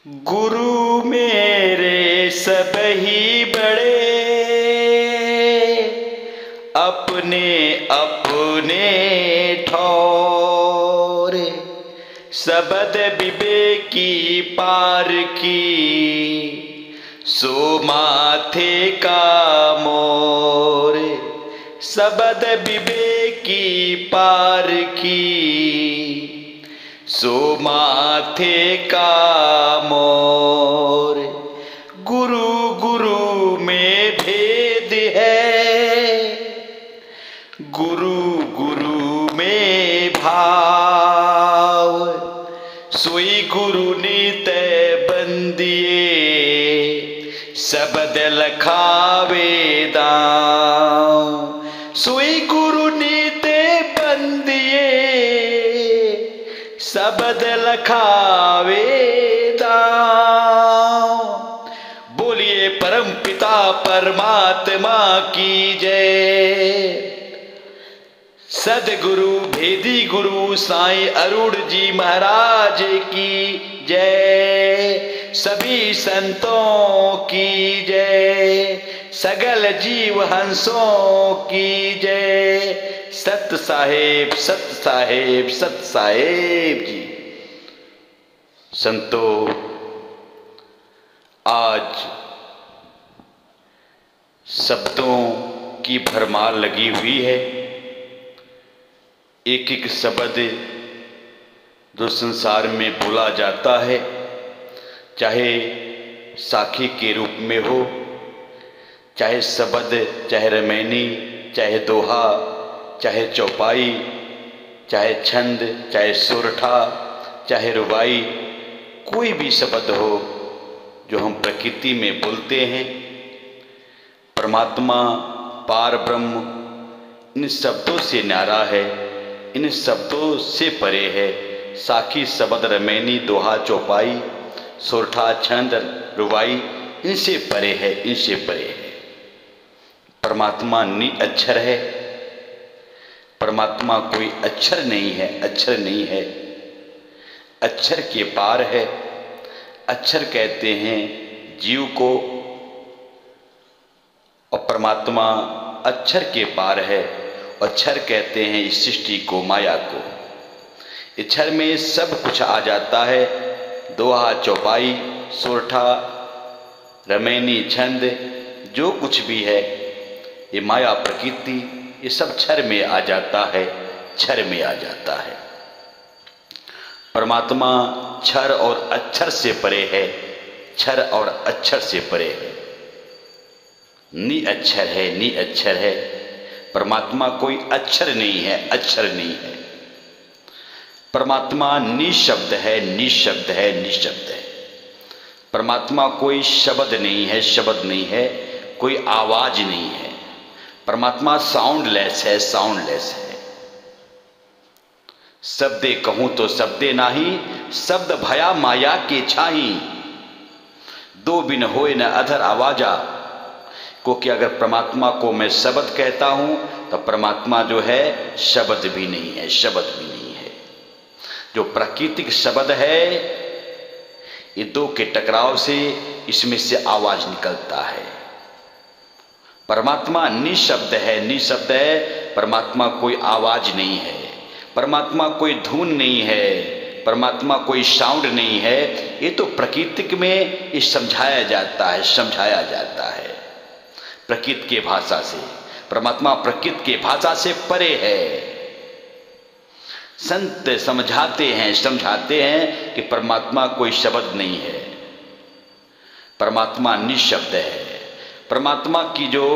गुरु मेरे सब ही बड़े, अपने अपने ठौरे। सबद विवेकी पार की, सो माथे का मोरे। सबद विवेकी पार की, सो माथे का मोर। गुरु गुरु में भेद है, गुरु गुरु में भाव। सोई गुरु नित बंदिए, सबद लखावे दाव। सोई गुरु नित बंदिए, सबद लखावे दाव। बोलिए परम पिता परमात्मा की जय। सदगुरु भेदी गुरु साईं अरुण जी महाराज की जय। सभी संतों की जय, सगल जीव हंसों की जय। सत साहेब सत साहेब सत साहेब जी। संतों, आज शब्दों की भरमार लगी हुई है। एक एक शब्द जो संसार में बोला जाता है, चाहे साखी के रूप में हो, चाहे शब्द, चाहे रमैनी, चाहे दोहा, चाहे चौपाई, चाहे छंद, चाहे सोरठा, चाहे रुबाई, कोई भी शब्द हो जो हम प्रकृति में बोलते हैं, परमात्मा पार ब्रह्म इन शब्दों से न्यारा है, इन शब्दों से परे है। साखी शब्द, रमैनी, दोहा, चौपाई, सोरठा, छंद, रुबाई इनसे परे है, इनसे परे है। परमात्मा निअक्षर है। परमात्मा कोई अक्षर नहीं है, अक्षर नहीं है, अक्षर के पार है। अक्षर कहते हैं जीव को, और परमात्मा अक्षर के पार है। अक्षर कहते हैं इस सृष्टि को, माया को। अक्षर में सब कुछ आ जाता है। दोहा, चौपाई, सोरठा, रमैनी, छंद, जो कुछ भी है, ये माया प्रकृति, ये सब क्षर में आ जाता है, क्षर में आ जाता है। परमात्मा क्षर और अक्षर से परे है, क्षर और अक्षर से परे है। निअक्षर है, निअक्षर है। परमात्मा कोई अक्षर नहीं है, अक्षर नहीं है। परमात्मा निशब्द है, निशब्द है, निशब्द है। परमात्मा कोई शब्द नहीं है, शब्द नहीं है, कोई आवाज नहीं है। परमात्मा साउंडलेस है, साउंडलेस है। शब्दे कहूं तो शब्दे नाही, शब्द भया माया के छाही। दो बिन होए न अधर आवाजा। क्योंकि अगर परमात्मा को मैं शब्द कहता हूं तो परमात्मा जो है शब्द भी नहीं है, शब्द भी नहीं है। जो प्राकृतिक शब्द है, ये दो के टकराव से इसमें से आवाज निकलता है। परमात्मा निशब्द है, निशब्द है। परमात्मा कोई आवाज नहीं है, परमात्मा कोई धुन नहीं है, परमात्मा कोई साउंड नहीं है। ये तो प्राकृतिक में ये समझाया जाता है, समझाया जाता है प्रकृति के भाषा से। परमात्मा प्रकृति के भाषा से परे है। संत समझाते हैं, समझाते हैं कि परमात्मा कोई शब्द नहीं है, परमात्मा निशब्द है। परमात्मा की जो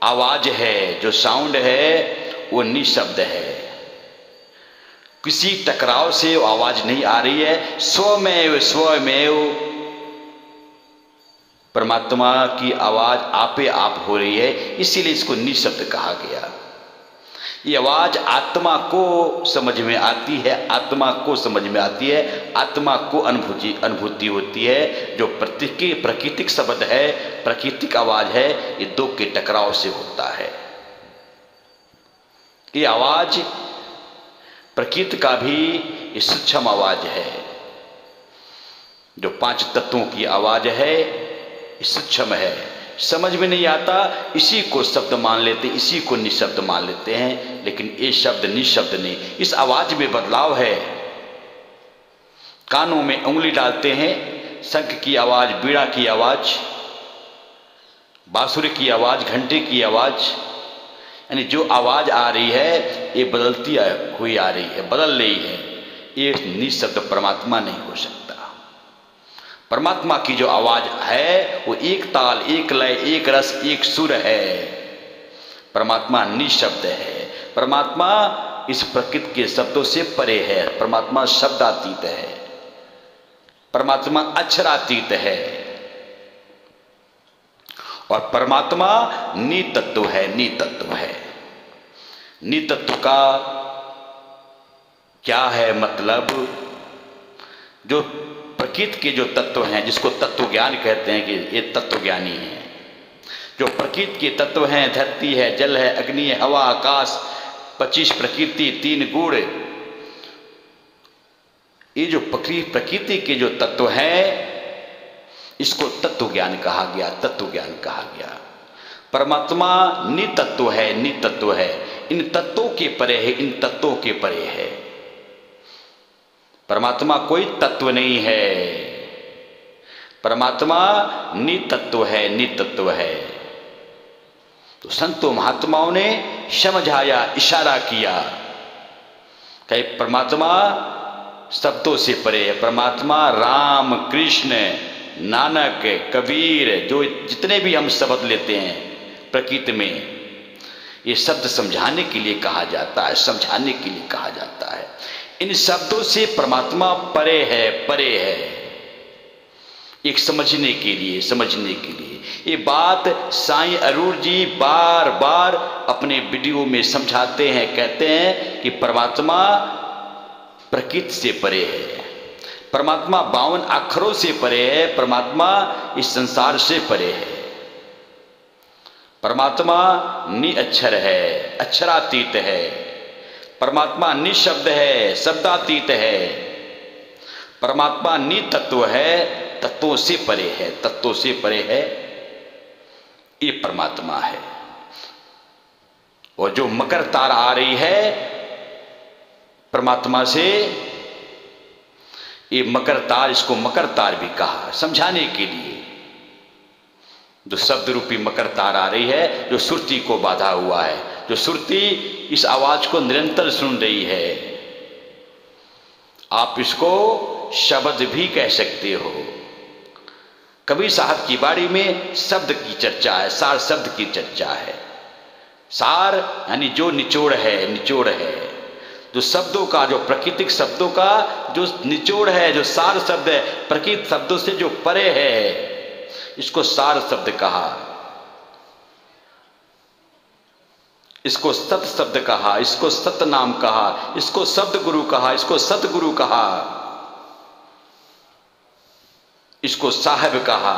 आवाज है, जो साउंड है, वो निशब्द है। किसी टकराव से वो आवाज नहीं आ रही है। स्वमेव स्वमेव परमात्मा की आवाज आपे आप हो रही है, इसीलिए इसको निशब्द कहा गया। ये आवाज आत्मा को समझ में आती है, आत्मा को समझ में आती है, आत्मा को अनुभूति होती है। जो प्राकृतिक शब्द है, प्राकृतिक आवाज है, ये दो के टकराव से होता है। ये आवाज प्रकृति का भी ये सूक्ष्म आवाज है। जो 5 तत्वों की आवाज है सूक्ष्म है, समझ में नहीं आता, इसी को शब्द मान लेते, इसी को निशब्द मान लेते हैं। लेकिन ये शब्द निशब्द नहीं, इस आवाज में बदलाव है। कानों में उंगली डालते हैं, शंख की आवाज, बीड़ा की आवाज, बांसुरी की आवाज, घंटे की आवाज, यानी जो आवाज आ रही है ये बदलती हुई आ रही है, बदल रही है। ये निशब्द परमात्मा नहीं हो सकता। परमात्मा की जो आवाज है वो एक ताल, एक लय, एक रस, एक सुर है। परमात्मा निशब्द है। परमात्मा इस प्रकृति के शब्दों से परे है। परमात्मा शब्दातीत है। परमात्मा अक्षरातीत है। और परमात्मा नितत्व है। नितत्व है। नितत्व का क्या है मतलब? जो प्रकृति के जो तत्व हैं, जिसको तत्व ज्ञान कहते हैं कि ये तत्व ज्ञानी है। जो प्रकृति के तत्व हैं, धरती है, जल है, अग्नि है, हवा, आकाश, 25 प्रकृति, 3 गुण, ये जो प्रकृति के जो तत्व हैं इसको तत्व ज्ञान कहा गया। तत्व ज्ञान कहा गया। परमात्मा नितत्व है। नितत्व है, इन तत्वों के परे है, इन तत्वों के परे है। परमात्मा कोई तत्व नहीं है। परमात्मा नितत्व है। नितत्व है। तो संतों महात्माओं ने समझाया, इशारा किया कि परमात्मा शब्दों से परे है। परमात्मा राम, कृष्ण, नानक, कबीर, जो जितने भी हम शब्द लेते हैं प्रकृति में, ये शब्द समझाने के लिए कहा जाता है, समझाने के लिए कहा जाता है। इन शब्दों से परमात्मा परे है। परे है, एक समझने के लिए, समझने के लिए। ये बात साईं अरूण जी बार बार अपने वीडियो में समझाते हैं, कहते हैं कि परमात्मा प्रकृति से परे है। परमात्मा 52 अक्षरों से परे है। परमात्मा इस संसार से परे है। परमात्मा निअक्षर है, अक्षरातीत है। परमात्मा निशब्द है, शब्दातीत है। परमात्मा नितत्व है, तत्वों से परे है। तत्वों से परे है, ये परमात्मा है। और जो मकर तार आ रही है परमात्मा से, ये मकर तार, इसको मकर तार भी कहा समझाने के लिए। जो शब्द रूपी मकर तार आ रही है, जो सुरती को बांधा हुआ है, जो सुरती इस आवाज को निरंतर सुन रही है। आप इसको शब्द भी कह सकते हो। कबीर साहब की बाड़ी में शब्द की चर्चा है, सार शब्द की चर्चा है। सार यानी जो निचोड़ है, निचोड़ है। जो शब्दों का, जो प्राकृतिक शब्दों का जो निचोड़ है, जो सार शब्द है, प्रकृति शब्दों से जो परे है, इसको सार शब्द कहा। इसको सत शब्द कहा, इसको सत नाम कहा, इसको शब्द गुरु कहा, इसको सतगुरु कहा, इसको साहब कहा,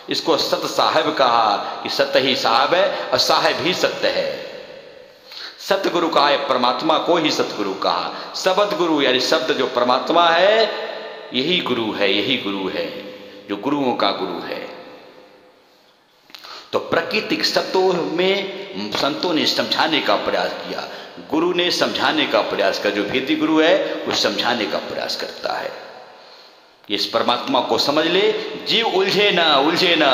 इसको सत साहब कहा कि सत्य ही साहब है और साहब ही सत्य है। सतगुरु कहा है, परमात्मा को ही सतगुरु कहा। शब्द गुरु यानी शब्द जो परमात्मा है, यही गुरु है, यही गुरु है, जो गुरुओं का गुरु है। तो प्राकृतिक शब्दों में संतों ने समझाने का प्रयास किया, गुरु ने समझाने का प्रयास किया। जो वेदी गुरु है वो समझाने का प्रयास करता है। इस परमात्मा को समझ ले, जीव उलझे ना, उलझे ना।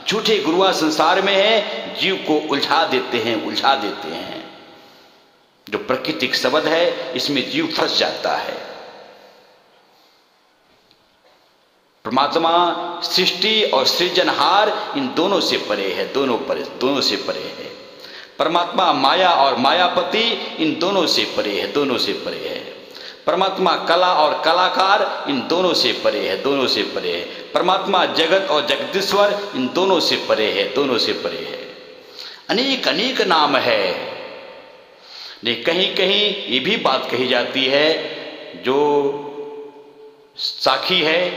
झूठे गुरुआ संसार में है, जीव को उलझा देते हैं, उलझा देते हैं। जो प्राकृतिक शब्द है इसमें जीव फंस जाता है। परमात्मा सृष्टि और सृजनहार इन दोनों से परे है, दोनों से परे है। परमात्मा माया और मायापति इन दोनों से परे है, दोनों से परे है। परमात्मा कला और कलाकार इन दोनों से परे है, दोनों से परे है। परमात्मा जगत और जगदीश्वर इन दोनों से परे है, दोनों से परे है। अनेक अनेक नाम है। लेकिन कहीं कहीं ये भी बात कही जाती है, जो साखी है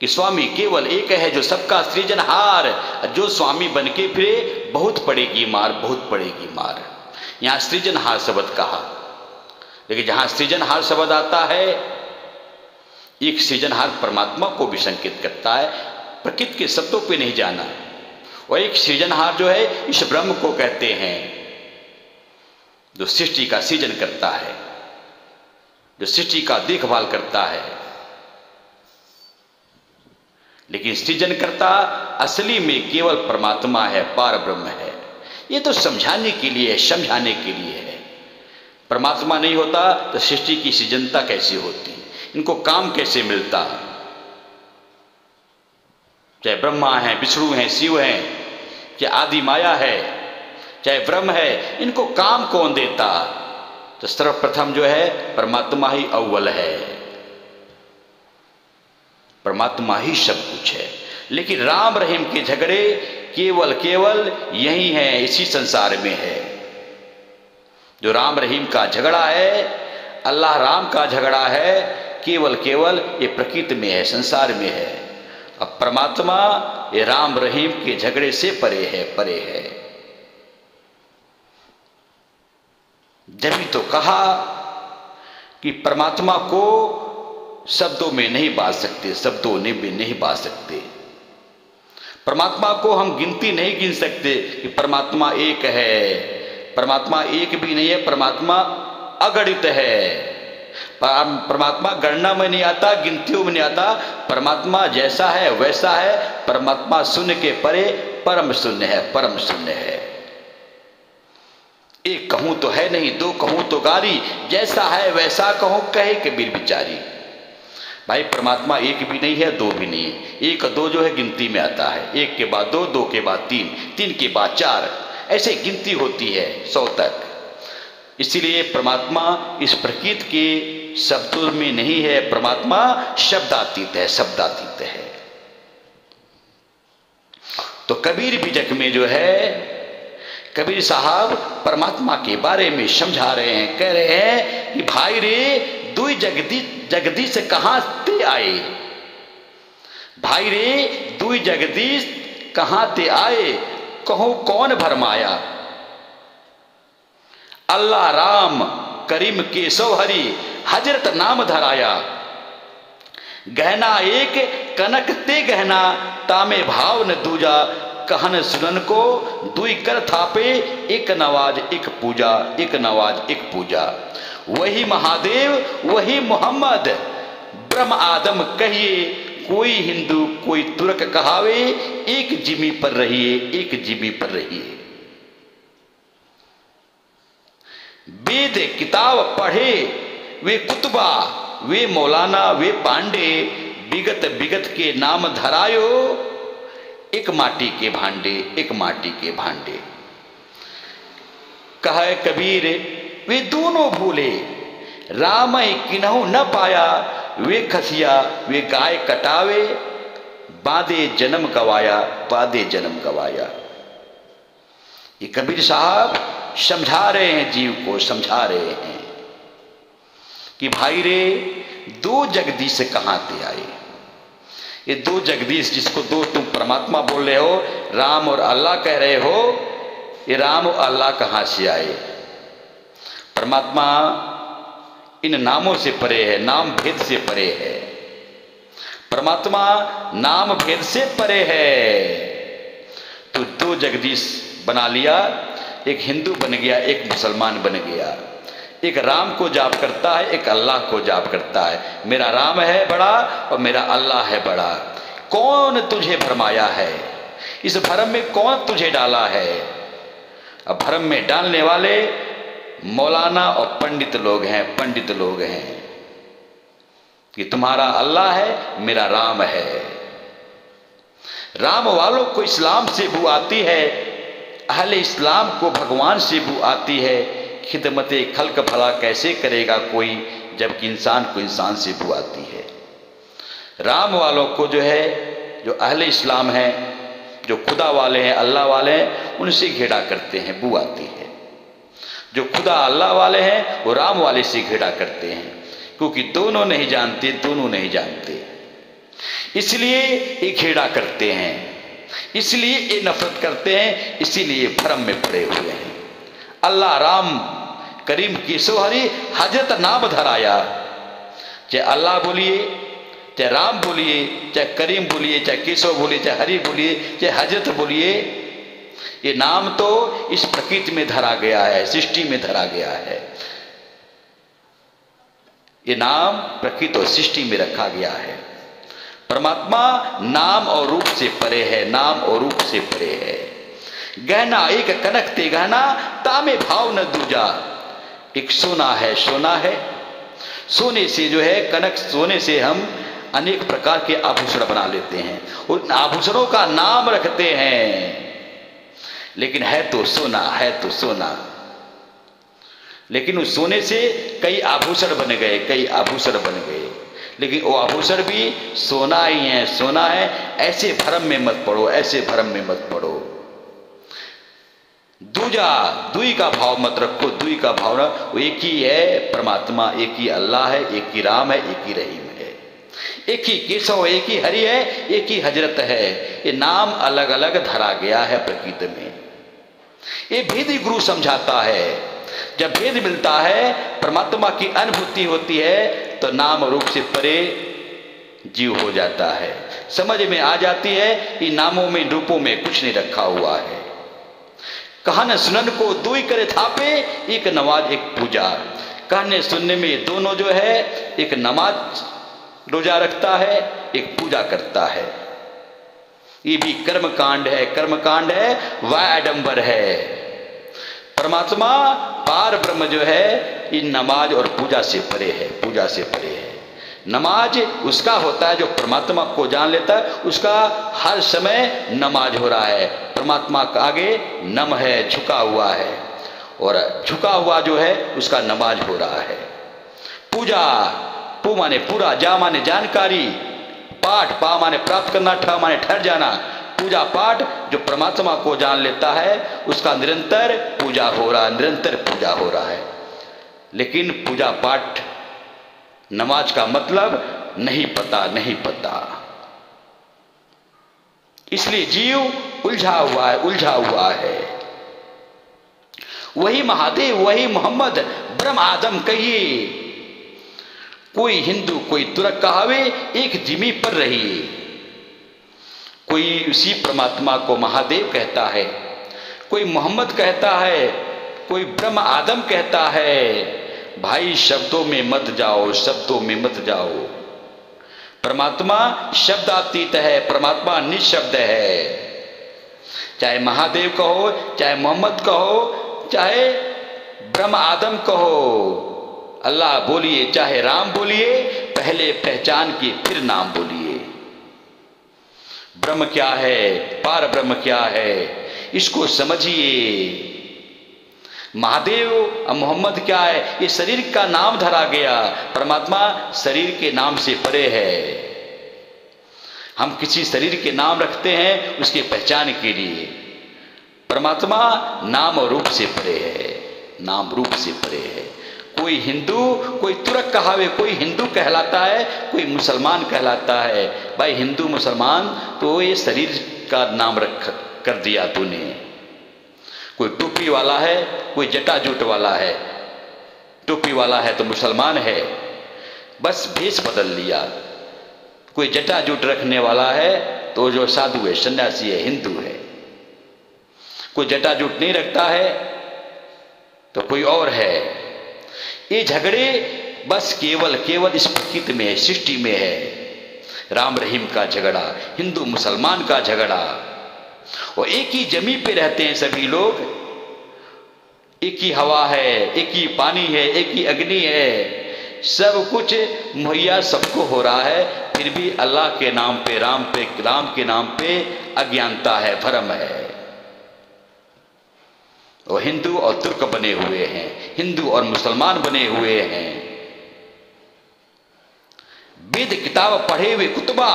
कि स्वामी केवल एक है जो सबका सृजनहार। जो स्वामी बनके फिरे बहुत पड़ेगी मार, बहुत पड़ेगी मार। यहां सृजनहार शब्द कहा, लेकिन जहां सृजनहार शब्द आता है एक सृजनहार परमात्मा को भी संकेत करता है, प्रकृति के शब्दों पे नहीं जाना। और एक सृजनहार जो है इस ब्रह्म को कहते हैं, जो सृष्टि का सृजन करता है, जो सृष्टि का देखभाल करता है। लेकिन सृजनकर्ता असली में केवल परमात्मा है, पार ब्रह्म है। ये तो समझाने के लिए है, समझाने के लिए है। परमात्मा नहीं होता तो सृष्टि की सृजनता कैसे होती, इनको काम कैसे मिलता। चाहे ब्रह्मा है, विष्णु है, शिव है, चाहे आदि माया है, चाहे ब्रह्म है, इनको काम कौन देता। तो सर्वप्रथम जो है परमात्मा ही अव्वल है, परमात्मा ही सब कुछ है। लेकिन राम रहीम के झगड़े केवल यही है, इसी संसार में है। जो राम रहीम का झगड़ा है, अल्लाह राम का झगड़ा है, केवल ये प्रकृति में है, संसार में है। अब परमात्मा ये राम रहीम के झगड़े से परे है। जब तो कहा कि परमात्मा को शब्दों में नहीं बांध सकते, शब्दों ने भी नहीं बांध सकते। परमात्मा को हम गिनती नहीं गिन सकते कि परमात्मा एक है। परमात्मा एक भी नहीं है, परमात्मा अगणित है। परमात्मा गणना में नहीं आता, गिनतियों में नहीं आता। परमात्मा जैसा है वैसा है। परमात्मा शून्य के परे परम शून्य है, परम शून्य है। एक कहूं तो है नहीं, दो कहूं तो गारी, जैसा है वैसा कहूं कहे कबीर बिचारी। भाई परमात्मा एक भी नहीं है, दो भी नहीं है। एक दो जो है गिनती में आता है, एक के बाद दो, दो के बाद तीन, तीन के बाद चार, ऐसे गिनती होती है 100 तक। इसीलिए परमात्मा इस प्रकृति के शब्दों में नहीं है, परमात्मा शब्दातीत है, शब्दातीत है। तो कबीर बीजक में जो है कबीर साहब परमात्मा के बारे में समझा रहे हैं, कह रहे हैं कि भाई रे दुई जगदीश कहां ते आए, भाई रे दुई जगदीश कहां ते आए, कहो कौन भरमाया। अल्लाह राम करीम केशव हरि हजरत नाम धराया, गहना एक कनक ते गहना, तामे भाव न दूजा, कहन सुनन को दुई कर थापे, एक नवाज एक पूजा, एक नवाज एक पूजा। वही महादेव वही मोहम्मद, ब्रह्म आदम कहिए, कोई हिंदू कोई तुर्क कहावे, एक जिमी पर रहिए, एक जिमी पर रहिए। वेद किताब पढ़े वे कुतबा, वे मौलाना वे पांडे, विगत विगत के नाम धरायो, एक माटी के भांडे, एक माटी के भांडे। कहे कबीर वे दोनों भूले, राम किन्हु न पाया, वे खसिया वे गाय कटावे, बादे जन्म गवाया, बादे जन्म गवाया। ये कबीर साहब समझा रहे हैं, जीव को समझा रहे हैं कि भाई रे दो जगदीश कहां ते आए। ये दो जगदीश जिसको दो तुम परमात्मा बोल रहे हो, राम और अल्लाह कह रहे हो, ये राम और अल्लाह कहां से आए। परमात्मा इन नामों से परे है, नाम भेद से परे है। परमात्मा नाम भेद से परे है। तो दो जगदीश बना लिया, एक हिंदू बन गया, एक मुसलमान बन गया। एक राम को जाप करता है, एक अल्लाह को जाप करता है। मेरा राम है बड़ा और मेरा अल्लाह है बड़ा। कौन तुझे भरमाया है, इस भरम में कौन तुझे डाला है। अब भरम में डालने वाले मौलाना और पंडित लोग हैं, पंडित लोग हैं कि तुम्हारा अल्लाह है, मेरा राम है। राम वालों को इस्लाम से बू आती है, अहले इस्लाम को भगवान से बू आती है। खिदमते खल्क भला कैसे करेगा कोई, जबकि इंसान को इंसान से बू आती है। राम वालों को जो है, जो अहले इस्लाम है, जो खुदा वाले हैं, अल्लाह वाले हैं, उनसे घेड़ा करते हैं, बू आती है। जो खुदा अल्लाह वाले हैं वो राम वाले से घेड़ा करते हैं, क्योंकि दोनों नहीं जानते, दोनों नहीं जानते, इसलिए ये घेड़ा करते हैं, इसलिए ये नफरत करते हैं, इसीलिए भ्रम में पड़े हुए हैं। अल्लाह राम करीम केशव हरि हजरत नाम धराया। चाहे अल्लाह बोलिए, चाहे राम बोलिए, चाहे करीम बोलिए, चाहे केशव बोलिए, चाहे हरि बोलिए, चाहे हजरत बोलिए, ये नाम तो इस प्रकृति में धरा गया है, सृष्टि में धरा गया है। ये नाम प्रकृति और सृष्टि में रखा गया है। परमात्मा नाम और रूप से परे है, नाम और रूप से परे है। गहना एक कनक ते गहना, तामे भाव न दूजा। एक सोना है, सोना है। सोने से जो है, कनक सोने से हम अनेक प्रकार के आभूषण बना लेते हैं, उन आभूषणों का नाम रखते हैं, लेकिन है तो सोना, है तो सोना। लेकिन उस सोने से कई आभूषण बन गए, कई आभूषण बन गए, लेकिन वो आभूषण भी सोना ही है, सोना है। ऐसे भ्रम में मत पड़ो, ऐसे भ्रम में मत पड़ो। दूजा, दुई का भाव मत रखो, दुई का भाव ना, वो एक ही है परमात्मा, एक ही अल्लाह है, एक ही राम है, एक ही रहीम है, एक ही केशव, एक ही हरि है, एक ही हजरत है। ये नाम अलग अलग धरा गया है प्रकृति में। ये भेदी गुरु समझाता है। जब भेद मिलता है, परमात्मा की अनुभूति होती है, तो नाम रूप से परे जीव हो जाता है। समझ में आ जाती है कि नामों में रूपों में कुछ नहीं रखा हुआ है। कहन सुनन को दुई करे थापे, एक नमाज एक पूजा। कहने सुनने में दोनों जो है, एक नमाज रोजा रखता है, एक पूजा करता है। ये भी कर्म कांड है, कर्म कांड है, वह आडंबर है। परमात्मा पार ब्रह्म जो है, इन नमाज और पूजा से परे है, पूजा से परे है। नमाज उसका होता है जो परमात्मा को जान लेता है, उसका हर समय नमाज हो रहा है। परमात्मा का आगे नम है, झुका हुआ है, और झुका हुआ जो है उसका नमाज हो रहा है। पूजा, पू माने पूरा, जा माने जानकारी, पाठ, पा माने प्राप्त करना, ठ माने ठहर जाना। पूजा पाठ जो परमात्मा को जान लेता है, उसका निरंतर पूजा हो रहा है, निरंतर पूजा हो रहा है। लेकिन पूजा पाठ नमाज का मतलब नहीं पता, नहीं पता। इसलिए जीव उलझा हुआ है, उलझा हुआ है। वही महादेव, वही मोहम्मद, ब्रह्म आदम कहिए। कोई हिंदू, कोई तुर्क कहावे, एक जिमी पर रहिए। कोई उसी परमात्मा को महादेव कहता है, कोई मोहम्मद कहता है, कोई ब्रह्म आदम कहता है। भाई शब्दों में मत जाओ, शब्दों में मत जाओ। परमात्मा शब्दातीत है, परमात्मा निशब्द है। चाहे महादेव कहो, चाहे मोहम्मद कहो, चाहे ब्रह्म आदम कहो, अल्लाह बोलिए, चाहे राम बोलिए, पहले पहचान के फिर नाम बोलिए। ब्रह्म क्या है, पार ब्रह्म क्या है, इसको समझिए। महादेव और मोहम्मद क्या है, ये शरीर का नाम धरा गया। परमात्मा शरीर के नाम से परे है। हम किसी शरीर के नाम रखते हैं उसके पहचान के लिए। परमात्मा नाम और रूप से परे है, नाम रूप से परे है। कोई हिंदू, कोई तुर्क कहावे, कोई हिंदू कहलाता है, कोई मुसलमान कहलाता है। भाई हिंदू मुसलमान तो ये शरीर का नाम रख कर दिया तूने। कोई टोपी वाला है, कोई जटा जूट वाला है। टोपी वाला है तो मुसलमान है, बस भेष बदल लिया। कोई जटा जूट रखने वाला है तो जो साधु है, सन्यासी है, हिंदू है। कोई जटा जूट नहीं रखता है तो कोई और है। ये झगड़े बस केवल केवल इस प्रकृति में है, सृष्टि में है। राम रहीम का झगड़ा, हिंदू मुसलमान का झगड़ा, और एक ही जमीन पे रहते हैं सभी लोग। एक ही हवा है, एक ही पानी है, एक ही अग्नि है, सब कुछ मुहैया सबको हो रहा है, फिर भी अल्लाह के नाम पे, राम के नाम पे अज्ञानता है, भ्रम है। और हिंदू और तुर्क बने हुए हैं, हिंदू और मुसलमान बने हुए हैं। वेद किताब पढ़े हुए कुतबा,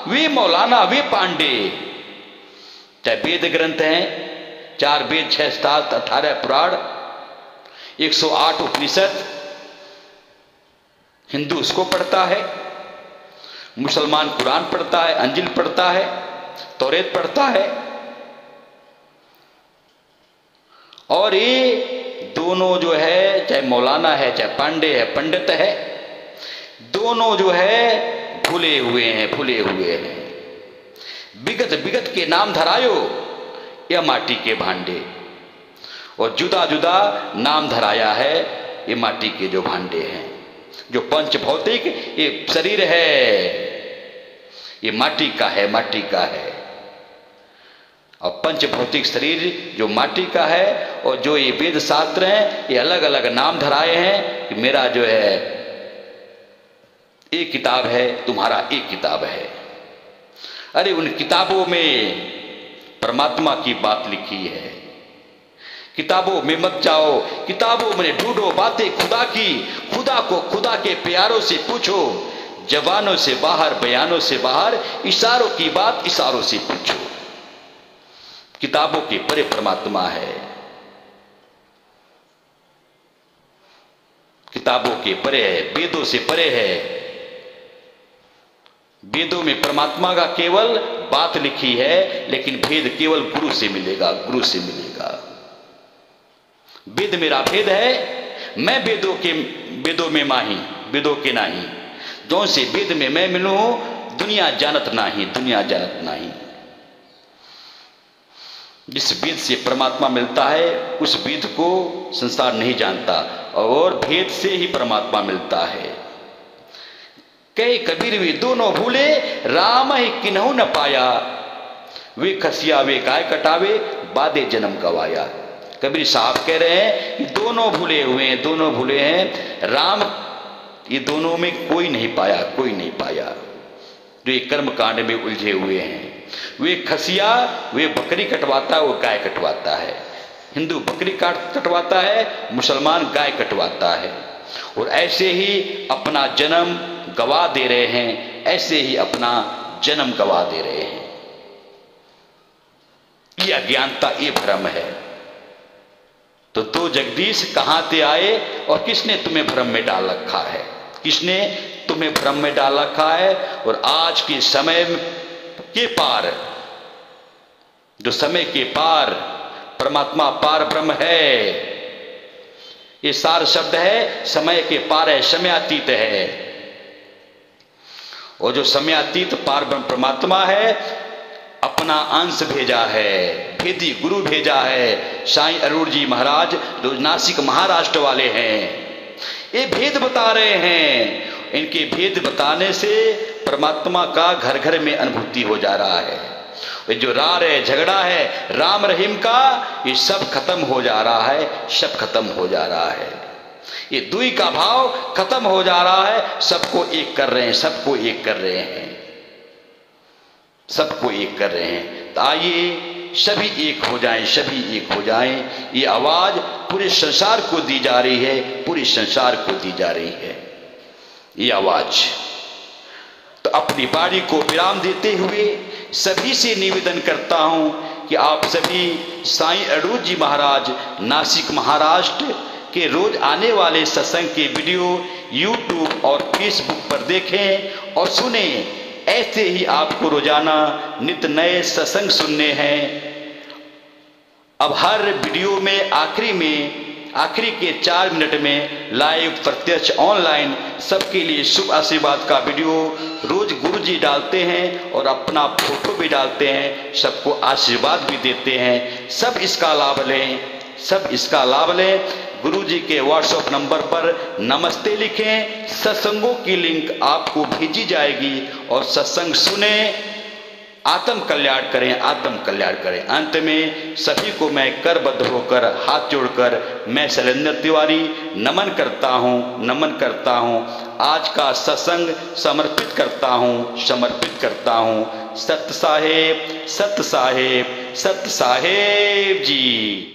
वे मौलाना, वे पांडे। चाहे वेद ग्रंथ हैं, 4 वेद, 6 शास्त्र, 18 पुराण, 108 उपनिषद। हिंदू उसको पढ़ता है, मुसलमान कुरान पढ़ता है, अंजिल पढ़ता है, तौरेत पढ़ता है। और ये दोनों जो है, चाहे मौलाना है, चाहे पांडे है, पंडित है, दोनों जो है फूले हुए हैं, फूले हुए हैं। बिगत बिगत के नाम धरायो यह माटी के भांडे, और जुदा जुदा नाम धराया है ये माटी के जो भांडे हैं। जो पंच भौतिक ये शरीर है, ये माटी का है, माटी का है। और पंच भौतिक शरीर जो माटी का है, और जो ये वेद शास्त्र हैं ये अलग अलग नाम धराए हैं कि मेरा जो है एक किताब है, तुम्हारा एक किताब है। अरे उन किताबों में परमात्मा की बात लिखी है। किताबों में मत जाओ, किताबों में ढूंढो बातें खुदा की। खुदा को खुदा के प्यारों से पूछो, जबानों से बाहर, बयानों से बाहर, इशारों की बात इशारों से पूछो। किताबों के परे परमात्मा है, किताबों के परे है, वेदों से परे है। वेदों में परमात्मा का केवल बात लिखी है, लेकिन भेद केवल गुरु से मिलेगा, गुरु से मिलेगा। वेद मेरा भेद है, मैं वेदों में माही, वेदों के नाही। जो से वेद में मैं मिलूं, दुनिया जानत नाही, दुनिया जानत नाही। जिस वेद से परमात्मा मिलता है उस वेद को संसार नहीं जानता, और भेद से ही परमात्मा मिलता है। कई कबीर वे दोनों भूले, राम ही किन्हू न पाया। वे खसिया वे गाय कटावे, बादे जन्म गवाया। कबीर साहब कह रहे हैं कि दोनों भूले हुए हैं, दोनों भूले हैं। राम ये दोनों में कोई नहीं पाया, कोई नहीं पाया। जो ये कर्म कांड में उलझे हुए हैं, वे खसिया वे बकरी कटवाता है, वो गाय कटवाता है। हिंदू बकरी कटवाता है, मुसलमान गाय कटवाता है। और ऐसे ही अपना जन्म गवा दे रहे हैं, ऐसे ही अपना जन्म गवा दे रहे हैं। ये अज्ञानता, ये भ्रम है। तो दो जगदीश कहां से आए, और किसने तुम्हें भ्रम में डाल रखा है? किसने तुम्हें भ्रम में डाल रखा है? और आज के समय के पार, जो समय के पार परमात्मा पार ब्रह्म है, ये सार शब्द है। समय के पार है, समयातीत है। और जो समयातीत पार ब्रह्म परमात्मा है, अपना अंश भेजा है, भेदी गुरु भेजा है। साईं अरुण जी महाराज जो नासिक महाराष्ट्र वाले हैं, ये भेद बता रहे हैं। इनके भेद बताने से परमात्मा का घर घर में अनुभूति हो जा रहा है। ये जो रार है, झगड़ा है राम रहीम का, ये सब खत्म हो जा रहा है, सब खत्म हो जा रहा है। ये दुई का भाव खत्म हो जा रहा है। सबको एक कर रहे हैं, सबको एक कर रहे हैं, सबको एक कर रहे हैं। तो आइए सभी एक हो जाएं, सभी एक हो जाएं। ये आवाज पूरे संसार को दी जा रही है, पूरे संसार को दी जा रही है ये आवाज। तो अपनी बाणी को विराम देते हुए सभी से निवेदन करता हूं कि आप सभी साईं अरुण जी महाराज नासिक महाराष्ट्र के रोज आने वाले सत्संग के वीडियो YouTube और Facebook पर देखें और सुने। ऐसे ही आपको रोजाना नित्य नए सत्संग सुनने हैं। अब हर वीडियो में आखिरी के 4 मिनट में लाइव प्रत्यक्ष ऑनलाइन सबके लिए शुभ आशीर्वाद का वीडियो रोज गुरुजी डालते हैं और अपना फोटो भी डालते हैं, सबको आशीर्वाद भी देते हैं। सब इसका लाभ लें, सब इसका लाभ लें। गुरुजी के व्हाट्सएप नंबर पर नमस्ते लिखें, सत्संगों की लिंक आपको भेजी जाएगी और सत्संग सुने, आत्म कल्याण करें, आत्म कल्याण करें। अंत में सभी को मैं करबद्ध होकर हाथ जोड़कर मैं शैलेंद्र तिवारी नमन करता हूं। आज का सत्संग समर्पित करता हूं। सत्य साहेब, सत्य साहेब, सत्य साहेब जी।